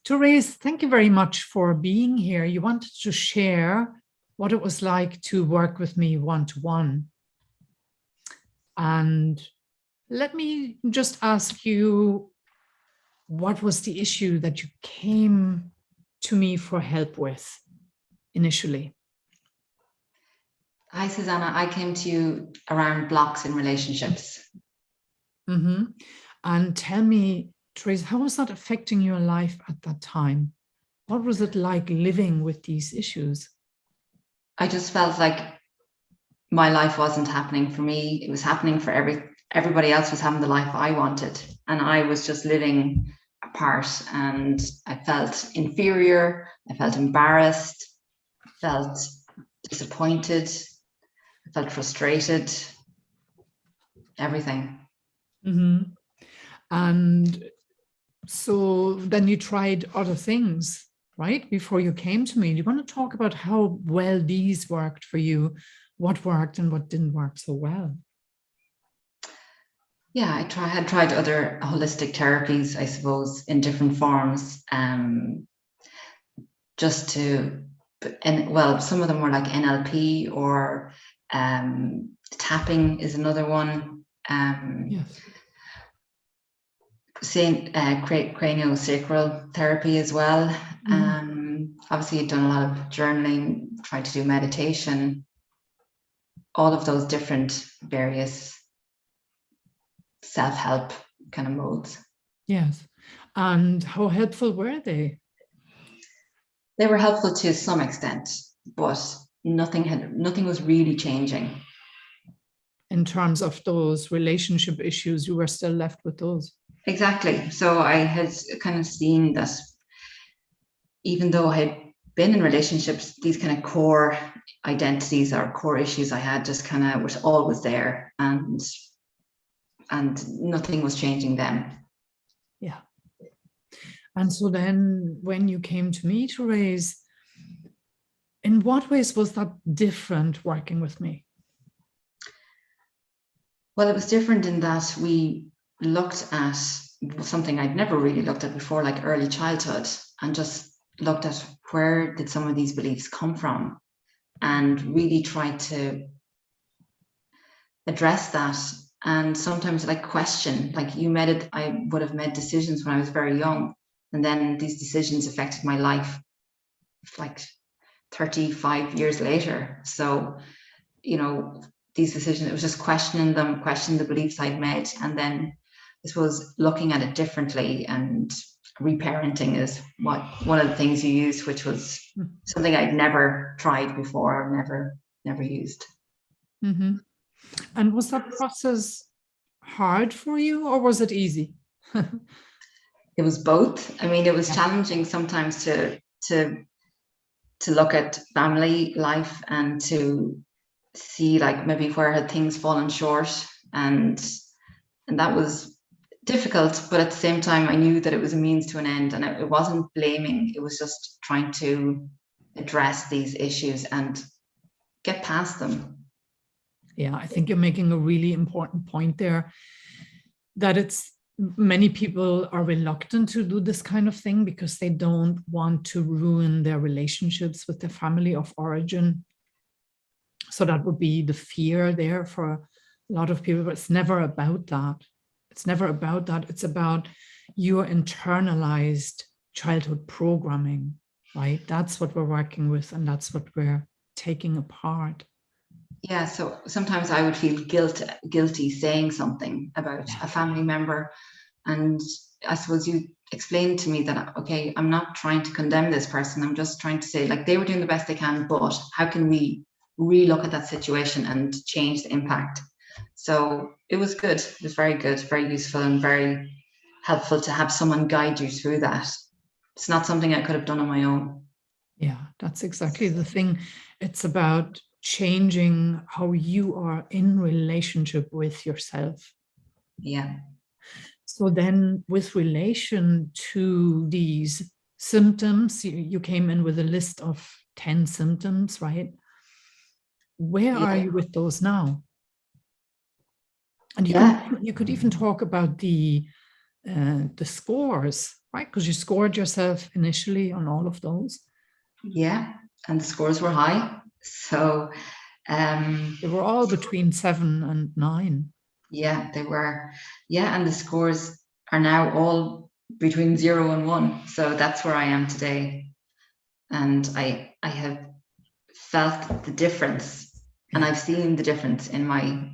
Therese, thank you very much for being here. You wanted to share what it was like to work with me one-to-one. And let me just ask you, what was the issue that you came to me for help with initially? Hi, Susanna. I came to you around blocks in relationships. Mm-hmm. And tell me, Therese, how was that affecting your life at that time? What was it like living with these issues? I just felt like my life wasn't happening for me. It was happening for everybody else was having the life I wanted. And I was just living apart, and I felt inferior. I felt embarrassed, felt disappointed, I felt frustrated, everything. Mm-hmm. And so then you tried other things, right? Before you came to me. Do you want to talk about how well these worked for you? What worked and what didn't work so well? Yeah, I had tried other holistic therapies, I suppose, in different forms, just to, and well, some of them were like NLP or tapping is another one. Yes. Craniosacral therapy as well. Mm-hmm. Obviously, I've done a lot of journaling, tried to do meditation, all of those different various self-help kind of modes. Yes. And how helpful were they? They were helpful to some extent, but nothing was really changing. In terms of those relationship issues, you were still left with those. Exactly. So I had kind of seen that even though I had been in relationships, these kind of core identities or core issues I had just kind of was always there, and nothing was changing them. Yeah. And so then when you came to me, Therese, in what ways was that different working with me? Well, it was different in that we looked at something I'd never really looked at before, like early childhood, and just looked at where did some of these beliefs come from, and really tried to address that. And sometimes like question, like I would have made decisions when I was very young, and then these decisions affected my life like 35 years later. So, these decisions, it was just questioning the beliefs I'd made, and then I suppose looking at it differently. And reparenting is one of the things you use, which was something I'd never tried before, or never used. Mm-hmm. And was that process hard for you, or was it easy? It was both. I mean, it was challenging sometimes to look at family life and to see like maybe where had things fallen short, and that was difficult. But at the same time, I knew that it was a means to an end, and it wasn't blaming. It was just trying to address these issues and get past them. Yeah, I think you're making a really important point there, that it's many people are reluctant to do this kind of thing because they don't want to ruin their relationships with their family of origin. So that would be the fear there for a lot of people, but it's never about that. It's never about that. It's about your internalized childhood programming, right? That's what we're working with, and that's what we're taking apart. Yeah, so sometimes I would feel guilty saying something about a family member. And I suppose you explained to me that, okay, I'm not trying to condemn this person. I'm just trying to say, like, they were doing the best they can, but how can we relook at that situation and change the impact? So it was good. It was very good, very useful, and very helpful to have someone guide you through that. It's not something I could have done on my own. Yeah, that's exactly the thing. It's about changing how you are in relationship with yourself. Yeah. So then with relation to these symptoms, you came in with a list of 10 symptoms, right? Where are you with those now? And you could even talk about the the scores, right? Because you scored yourself initially on all of those. Yeah, and the scores were high. So they were all between 7 and 9. Yeah, they were. Yeah, and the scores are now all between 0 and 1. So that's where I am today. And I have felt the difference, and I've seen the difference in my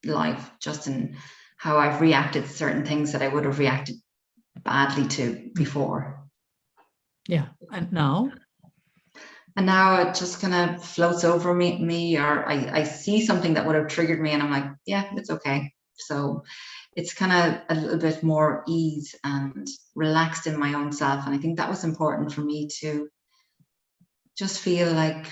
life, just in how I've reacted to certain things that I would have reacted badly to before. Yeah, and now? And now it just kind of floats over me, or I see something that would have triggered me, and I'm like, yeah, it's okay. So it's kind of a little bit more ease and relaxed in my own self. And I think that was important for me to just feel like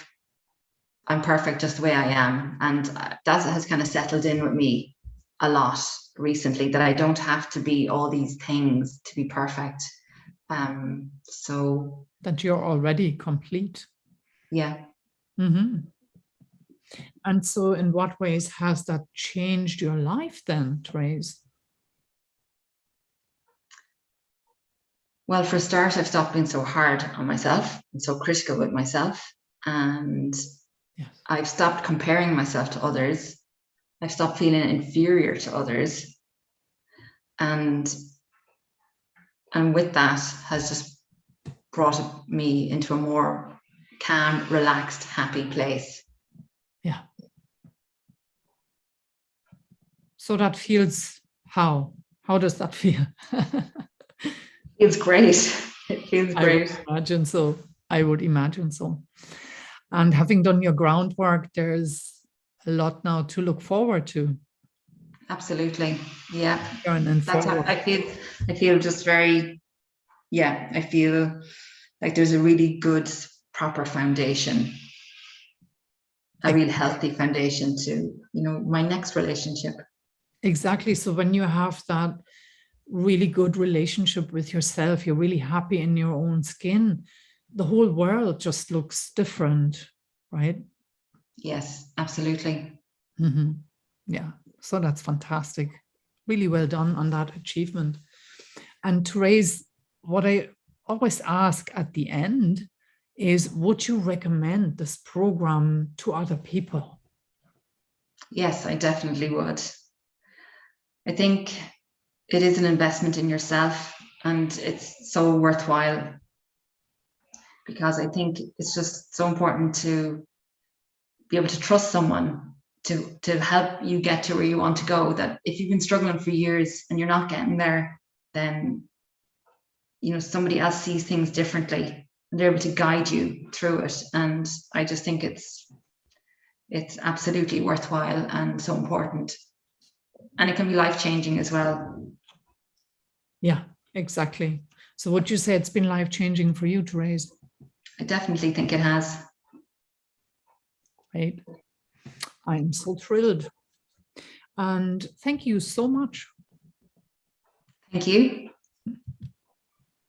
I'm perfect just the way I am. And that has kind of settled in with me a lot recently, that I don't have to be all these things to be perfect. So that you're already complete. Yeah. Mm-hmm. And so in what ways has that changed your life then, Therese? Well, for a start, I've stopped being so hard on myself and so critical with myself. And yes, I've stopped comparing myself to others. I've stopped feeling inferior to others. And with that has just brought me into a more calm, relaxed, happy place. Yeah. So that feels how? How does that feel? Feels great. It feels great. I would imagine so. I would imagine so. And having done your groundwork, there's a lot now to look forward to. Absolutely. Yeah. And that's how I feel just very, yeah, I feel like there's a really good, proper foundation, a real healthy foundation to, you know, my next relationship. Exactly. So when you have that really good relationship with yourself, you're really happy in your own skin, the whole world just looks different, right? Yes, absolutely. Mm-hmm. Yeah. So that's fantastic. Really well done on that achievement. And Therese, what I always ask at the end is, would you recommend this program to other people? Yes, I definitely would. I think it is an investment in yourself, and it's so worthwhile, because I think it's just so important to be able to trust someone to help you get to where you want to go. That if you've been struggling for years and you're not getting there, then, you know, somebody else sees things differently and they're able to guide you through it. And I just think it's absolutely worthwhile and so important. And it can be life-changing as well. Yeah, exactly. So would you say it's been life-changing for you, Therese? I definitely think it has. Great. I'm so thrilled. And thank you so much. Thank you.